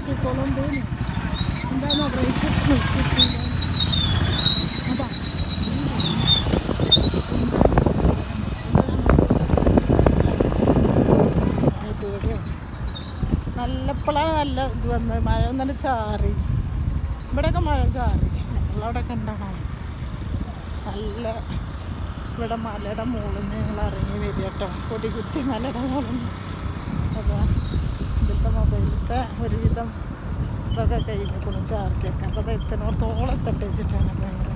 നോക്കിക്കോളും എന്താണോ ബ്രേക്ക് നോക്കിയിട്ടില്ല. അതാ നല്ലപ്പോഴാണ് നല്ല ഇത് വന്നത്. മഴ ഒന്നും ചാറി. ഇവിടെയൊക്കെ മഴ ചാറി. ഞങ്ങളവിടെയൊക്കെ ഉണ്ടാകണം നല്ല. ഇവിടെ മലയുടെ മുകളിൽ നിന്ന് ഞങ്ങൾ ഇറങ്ങി വരിക കേട്ടോ. കൊടി കുത്തി മലയുടെ മുകളിൽ നിന്ന്. അതാ ഇതിലത്തെ മൊബൈലിലത്തെ ഒരുവിധം ഇതൊക്കെ കഴിഞ്ഞിരിക്കണം ചാർജൊക്കെ. അപ്പോൾ അത് എത്തണോടത്തോളം എത്തട്ടെ വെച്ചിട്ടാണ് ഭയങ്കര